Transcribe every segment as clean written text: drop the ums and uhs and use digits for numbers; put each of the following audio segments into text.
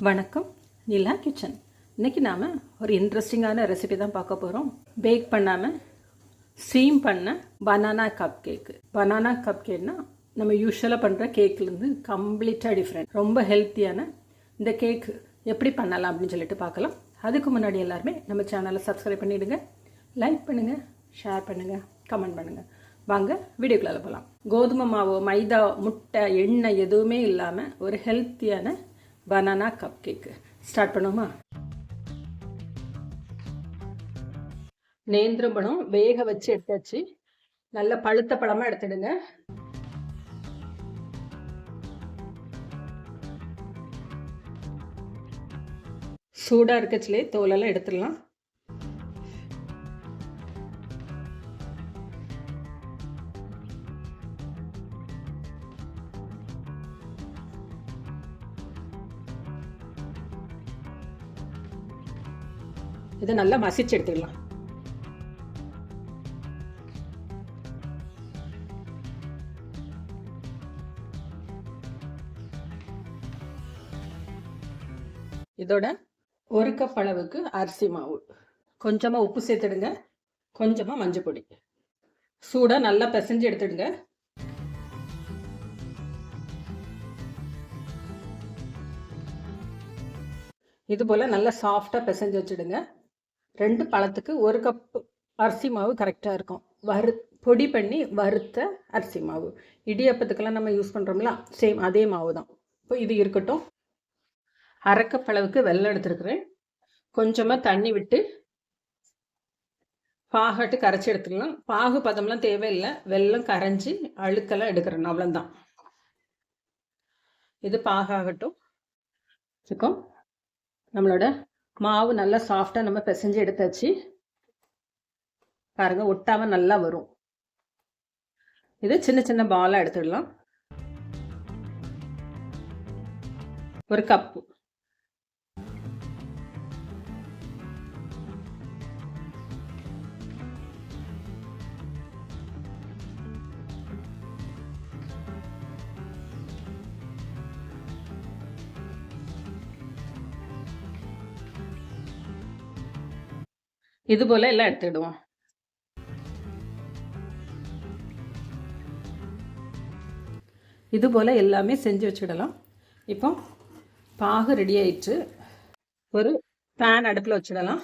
வணக்கம், நிலா கிச்சன். இன்றைக்கி நாம் ஒரு இன்ட்ரெஸ்டிங்கான ரெசிபி தான் பார்க்க போகிறோம். பேக் பண்ணாமல் ஸ்டீம் பண்ண banana cup cake. Banana cup கேக்னா நம்ம யூஸ்வலாக பண்ணுற கேக்லேருந்து கம்ப்ளீட்டாக டிஃப்ரெண்ட். ரொம்ப ஹெல்த்தியான இந்த கேக் எப்படி பண்ணலாம் அப்படின்னு சொல்லிட்டு பார்க்கலாம். அதுக்கு முன்னாடி எல்லாருமே நம்ம சேனலை சப்ஸ்கிரைப் பண்ணிவிடுங்க, லைக் பண்ணுங்கள், ஷேர் பண்ணுங்கள், கமெண்ட் பண்ணுங்கள். வாங்க வீடியோக்குள்ளே போகலாம். கோதுமை மாவு, மைதா, முட்டை, எண்ணெய் எதுவுமே இல்லாமல் ஒரு ஹெல்த்தியான பனானா கப் கேக்கு ஸ்டார்ட் பண்ணுவோமா? நேந்திரம் பழம் வேக வச்சு எடுத்தாச்சு. நல்ல பழுத்த பழமாக எடுத்துடுங்க. சூடாக இருக்கச்சிலே தோலெல்லாம் எடுத்துடலாம். இதை நல்லா மசிச்சு எடுத்துக்கலாம். இதோட ஒரு கப் அளவுக்கு அரிசி மாவு, கொஞ்சமாக உப்பு சேர்த்துடுங்க, கொஞ்சமாக மஞ்சள் பொடி. சூடாக நல்லா பிசைஞ்சு எடுத்துடுங்க. இது போல் நல்லா சாஃப்டாக பிசைஞ்சு வச்சுடுங்க. 2 பழத்துக்கு 1 கப் அரிசி மாவு கரெக்டாக இருக்கும். பொடி பண்ணி வறுத்த அரிசி மாவு. இடியாப்பத்துக்கெல்லாம் நம்ம யூஸ் பண்ணுறோம்ல, சேம் அதே மாவு தான். இப்போ இது இருக்கட்டும். 1/2 கப் அளவுக்கு வெல்லம் எடுத்துருக்குறேன். கொஞ்சமாக தண்ணி விட்டு பாகாட்டு கரைச்சி எடுத்துக்கலாம். பாகு பதம்லாம் தேவையில்லை, வெல்லம் கரைஞ்சி அழுக்கெல்லாம் எடுக்கிறேன், அவ்வளோதான். இது பாகாகட்டும். இருக்கும் நம்மளோட மாவு நல்லா சாஃப்டாக நம்ம பிசைஞ்சு எடுத்தாச்சு. பாருங்கள், ஒட்டாமல் நல்லா வரும். இது சின்ன சின்ன பாலாக எடுத்துடலாம். 1 கப்பு. இது போல் எல்லாம் எடுத்துடுவோம். இது போல் எல்லாமே செஞ்சு வச்சுடலாம். இப்போ பாகு ரெடி ஆயிடுச்சு. ஒரு பேன் அடுப்பில் வச்சுடலாம்.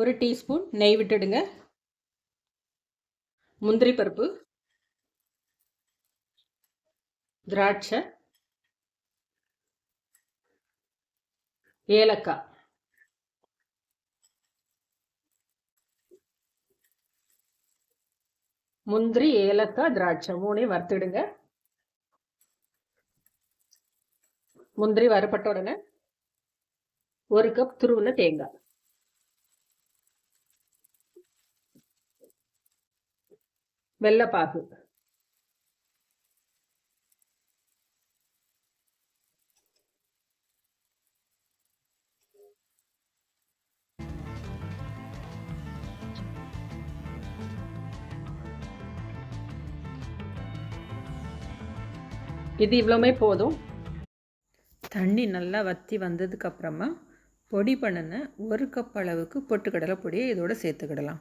ஒரு டீஸ்பூன் நெய் விட்டுடுங்க. முந்திரி பருப்பு, திராட்சை, ஏலக்காய், முந்திரி, ஏலக்காய், திராட்சை 3ஐயும் வறுத்துடுங்க. முந்திரி வறுபட்ட உடனே 1 கப் துருவின தேங்காய், வெள்ளைப்பாகு, இது இவ்வளோமே போதும். தண்ணி நல்லா வற்றி வந்ததுக்கு அப்புறமா பொடி பண்ணின 1 கப் அளவுக்கு பொட்டுக்கடலை பொடியை இதோட சேர்த்துக்கிடலாம்.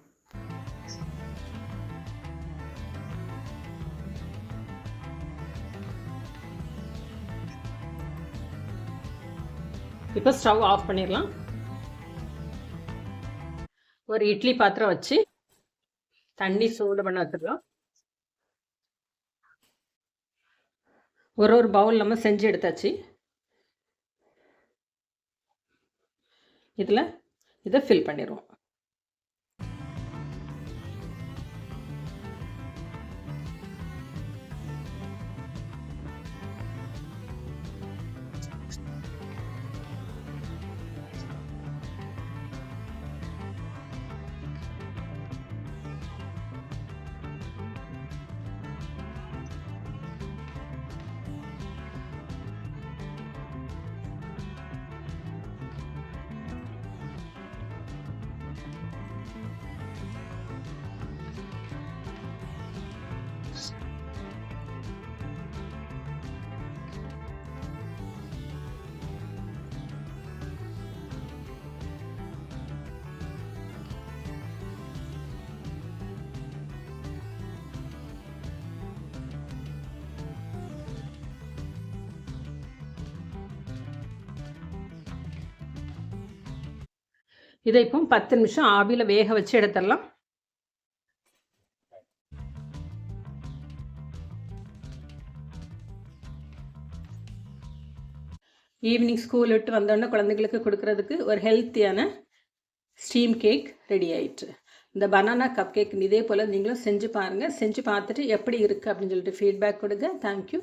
இப்போ ஸ்டவ் ஆஃப் பண்ணிடலாம். ஒரு இட்லி பாத்திரம் வச்சு தண்ணி சூடு பண்ண வச்சுக்கலாம். ஒரு பவுல் நம்ம செஞ்சு எடுத்தாச்சு. இதில் இதை ஃபில் பண்ணிடுவோம். இதை இப்போ 10 நிமிஷம் ஆவியில் வேக வச்சு எடுத்துடலாம். ஈவினிங் ஸ்கூல் விட்டு வந்தோடனே குழந்தைங்களுக்கு கொடுக்கறதுக்கு ஒரு ஹெல்த்தியான ஸ்டீம் கேக் ரெடி ஆயிடுச்சு. இந்த பனானா கப் கேக் இதே போல் நீங்களும் செஞ்சு பாருங்கள். செஞ்சு பார்த்துட்டு எப்படி இருக்குது அப்படின்னு சொல்லிட்டு ஃபீட்பேக் கொடுங்க. தேங்க்யூ.